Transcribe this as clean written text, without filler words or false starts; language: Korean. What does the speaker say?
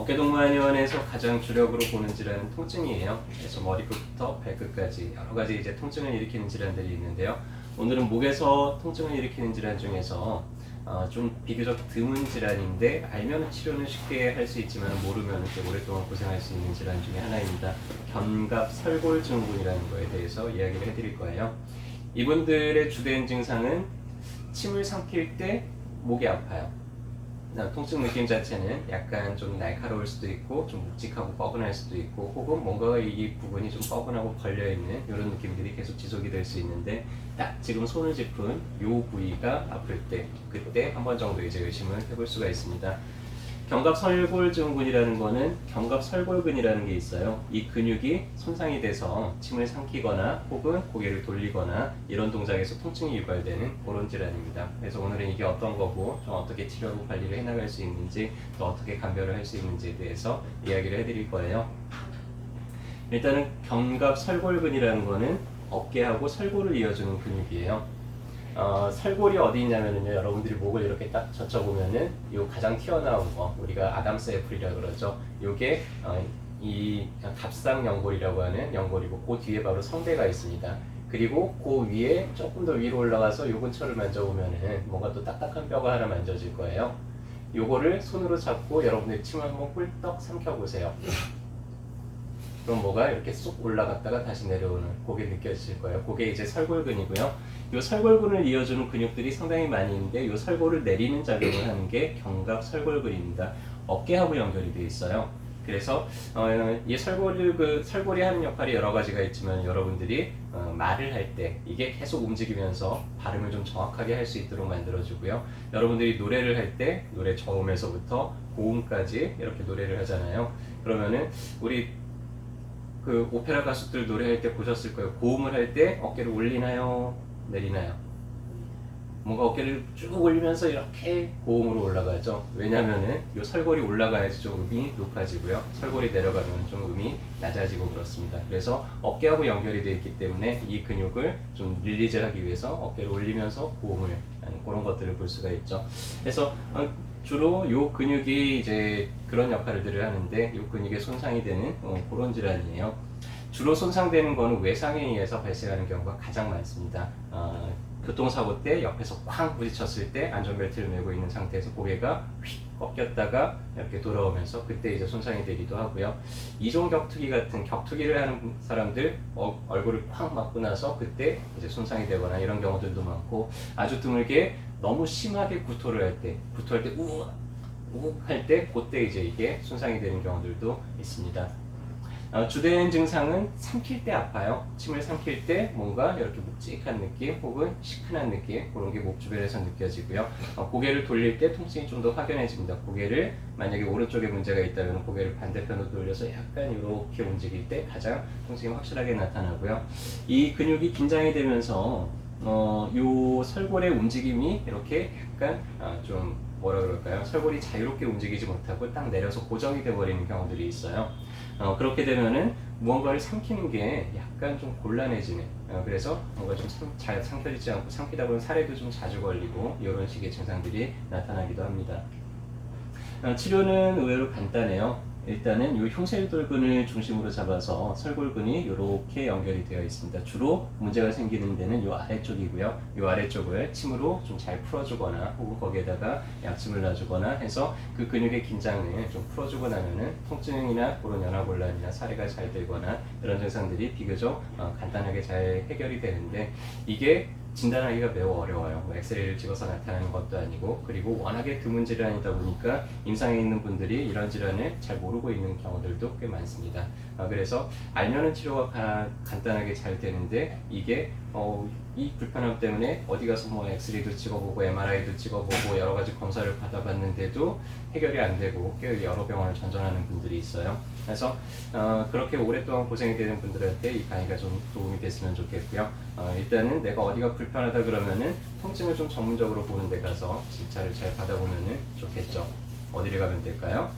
어깨동무한의원에서 가장 주력으로 보는 질환은 통증이에요. 그래서 머리끝부터 발끝까지 여러 가지 이제 통증을 일으키는 질환들이 있는데요. 오늘은 목에서 통증을 일으키는 질환 중에서 좀 비교적 드문 질환인데 알면 치료는 쉽게 할 수 있지만 모르면 또 오랫동안 고생할 수 있는 질환 중에 하나입니다. 견갑설골증후군이라는 거에 대해서 이야기를 해드릴 거예요. 이분들의 주된 증상은 침을 삼킬 때 목이 아파요. 통증 느낌 자체는 약간 좀 날카로울 수도 있고 좀 묵직하고 뻐근할 수도 있고 혹은 뭔가 이 부분이 좀 뻐근하고 걸려있는 이런 느낌들이 계속 지속이 될 수 있는데 딱 지금 손을 짚은 이 부위가 아플 때 그때 한 번 정도 이제 의심을 해볼 수가 있습니다. 견갑설골증후군이라는 거는 견갑설골근이라는 게 있어요. 이 근육이 손상이 돼서 침을 삼키거나 혹은 고개를 돌리거나 이런 동작에서 통증이 유발되는 그런 질환입니다. 그래서 오늘은 이게 어떤 거고 좀 어떻게 치료하고 관리를 해나갈 수 있는지 또 어떻게 감별을 할 수 있는지에 대해서 이야기를 해드릴 거예요. 일단은 견갑설골근이라는 거는 어깨하고 설골을 이어주는 근육이에요. 설골이 어디 있냐면요, 여러분들이 목을 이렇게 딱 젖혀보면은 요 가장 튀어나온 거 우리가 아담스 애플이라고 그러죠. 요게 이 갑상연골이라고 하는 연골이고 그 뒤에 바로 성대가 있습니다. 그리고 그 위에 조금 더 위로 올라가서 요 근처를 만져보면은 뭔가 또 딱딱한 뼈가 하나 만져질 거예요. 요거를 손으로 잡고 여러분들이 침을 한번 꿀떡 삼켜보세요. 그럼 뭐가 이렇게 쏙 올라갔다가 다시 내려오는 그게 느껴지실 거예요. 그게 이제 설골근이고요. 이 설골근을 이어주는 근육들이 상당히 많이 있는데 이 설골을 내리는 작용을 하는 게 견갑설골근입니다. 어깨하고 연결이 되어 있어요. 그래서 이 설골이 하는 역할이 여러 가지가 있지만 여러분들이 말을 할 때 이게 계속 움직이면서 발음을 좀 정확하게 할 수 있도록 만들어주고요. 여러분들이 노래를 할 때 노래 저음에서부터 고음까지 이렇게 노래를 하잖아요. 그러면은 우리 그 오페라 가수들 노래할 때 보셨을 거예요. 고음을 할 때 어깨를 올리나요? 내리나요? 뭔가 어깨를 쭉 올리면서 이렇게 고음으로 올라가죠. 왜냐면은 이 설골이 올라가야지 좀 음이 높아지고요. 설골이 내려가면 좀 음이 낮아지고 그렇습니다. 그래서 어깨하고 연결이 되어 있기 때문에 이 근육을 좀 릴리즈하기 위해서 어깨를 올리면서 고음을 하는 그런 것들을 볼 수가 있죠. 그래서 주로 이 근육이 이제 그런 역할들을 하는데 이 근육에 손상이 되는 그런 질환이에요. 주로 손상되는 거는 외상에 의해서 발생하는 경우가 가장 많습니다. 교통사고 때 옆에서 쾅 부딪혔을 때 안전벨트를 메고 있는 상태에서 고개가 휙 꺾였다가 이렇게 돌아오면서 그때 이제 손상이 되기도 하고요. 이종격투기 같은 격투기를 하는 사람들 얼굴을 쾅 맞고 나서 그때 이제 손상이 되거나 이런 경우들도 많고 아주 드물게 너무 심하게 구토할 때 우욱 할 때 그때 이제 이게 손상이 되는 경우들도 있습니다. 주된 증상은 삼킬 때 아파요. 침을 삼킬 때 뭔가 이렇게 묵직한 느낌 혹은 시큰한 느낌 그런 게 목 주변에서 느껴지고요. 고개를 돌릴 때 통증이 좀 더 확연해집니다. 고개를 만약에 오른쪽에 문제가 있다면 고개를 반대편으로 돌려서 약간 이렇게 움직일 때 가장 통증이 확실하게 나타나고요. 이 근육이 긴장이 되면서 요 설골의 움직임이 이렇게 약간 좀 뭐라 그럴까요? 설골이 자유롭게 움직이지 못하고 딱 내려서 고정이 되어버리는 경우들이 있어요. 그렇게 되면은 무언가를 삼키는 게 약간 좀 곤란해지는 그래서 뭔가 좀 잘 삼켜지지 않고 삼키다 보면 살에도 좀 자주 걸리고 이런 식의 증상들이 나타나기도 합니다. 치료는 의외로 간단해요. 일단은 이 흉쇄돌근을 중심으로 잡아서 설골근이 이렇게 연결이 되어 있습니다. 주로 문제가 생기는 데는 이 아래쪽이고요. 이 아래쪽을 침으로 좀 잘 풀어주거나 혹은 거기에다가 약침을 놔주거나 해서 그 근육의 긴장을 좀 풀어주고 나면은 통증이나 그런 연화곤란이나 사례가 잘 되거나 이런 증상들이 비교적 간단하게 잘 해결이 되는데 이게 진단하기가 매우 어려워요. 뭐 엑스레이를 찍어서 나타나는 것도 아니고 그리고 워낙에 드문 질환이다 보니까 임상에 있는 분들이 이런 질환을 잘 모르고 있는 경우들도 꽤 많습니다. 그래서 알면은 치료가 간단하게 잘 되는데 이게 이 불편함 때문에 어디 가서 뭐 엑스레이도 찍어보고 MRI도 찍어보고 여러 가지 검사를 받아봤는데도 해결이 안 되고 꽤 여러 병원을 전전하는 분들이 있어요. 그래서 그렇게 오랫동안 고생이 되는 분들한테 이 강의가 좀 도움이 됐으면 좋겠고요. 일단은 내가 어디가 불편하다 그러면은 통증을 좀 전문적으로 보는 데 가서 진찰을 잘 받아보면은 좋겠죠. 어디를 가면 될까요?